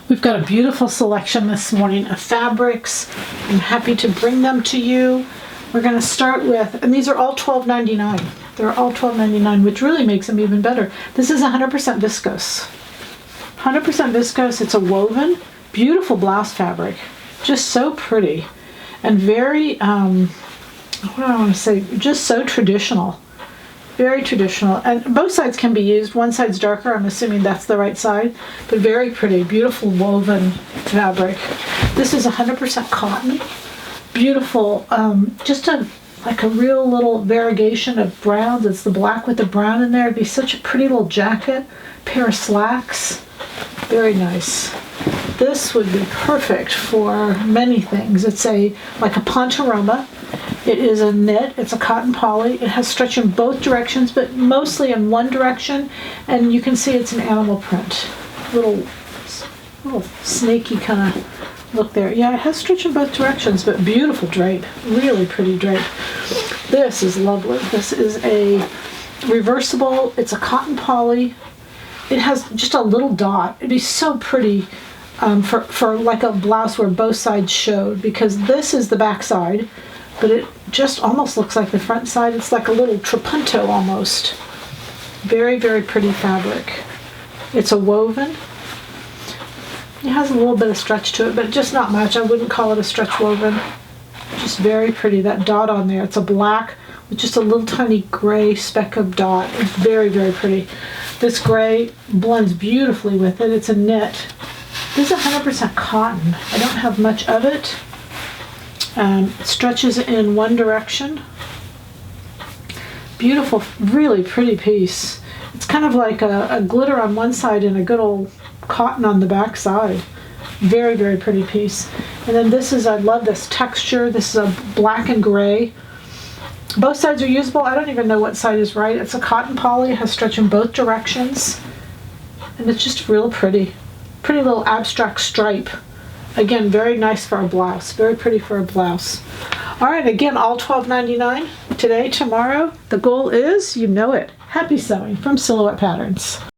We've got a beautiful selection this morning of fabrics. I'm happy to bring them to you. We're going to start with, and these are all $12.99. They're all $12.99, which really makes them even better. This is 100% viscose. 100% viscose. It's a woven, beautiful blouse fabric. Just so pretty. And very, what do I want to say? Just so traditional. Very traditional. And both sides can be used. One side's darker. I'm assuming that's the right side. But very pretty. Beautiful woven fabric. This is 100% cotton. Beautiful. Just like a real little variegation of browns. It's the black with the brown in there. It'd be such a pretty little jacket. Pair of slacks. Very nice. This would be perfect for many things. It's like a poncheroma. It is a knit. It's a cotton poly. It has stretch in both directions, but mostly in one direction. And you can see it's an animal print. Little snaky kind of look there. Yeah, it has stretch in both directions, but beautiful drape. Really pretty drape. This is lovely. This is a reversible. It's a cotton poly. It has just a little dot. It'd be so pretty for like a blouse where both sides showed, because this is the back side, but it just almost looks like the front side. It's like a little trapunto almost. Very, very pretty fabric. It's a woven. It has a little bit of stretch to it, but just not much. I wouldn't call it a stretch woven. Just very pretty. That dot on there. It's a black with just a little tiny gray speck of dot. It's very, very pretty. This gray blends beautifully with it. It's a knit. This is 100% cotton. I don't have much of it. It stretches in one direction. Beautiful, really pretty piece. It's kind of like a glitter on one side and a good old cotton on the back side. Very, very pretty piece. And then this is, I love this texture. This is a black and gray. Both sides are usable. I don't even know what side is right. It's a cotton poly. It has stretch in both directions. And it's just real pretty. Pretty little abstract stripe. Again, very nice for a blouse. Very pretty for a blouse. All right, again, all $12.99 today, tomorrow. The goal is, you know it, happy sewing from Silhouette Patterns.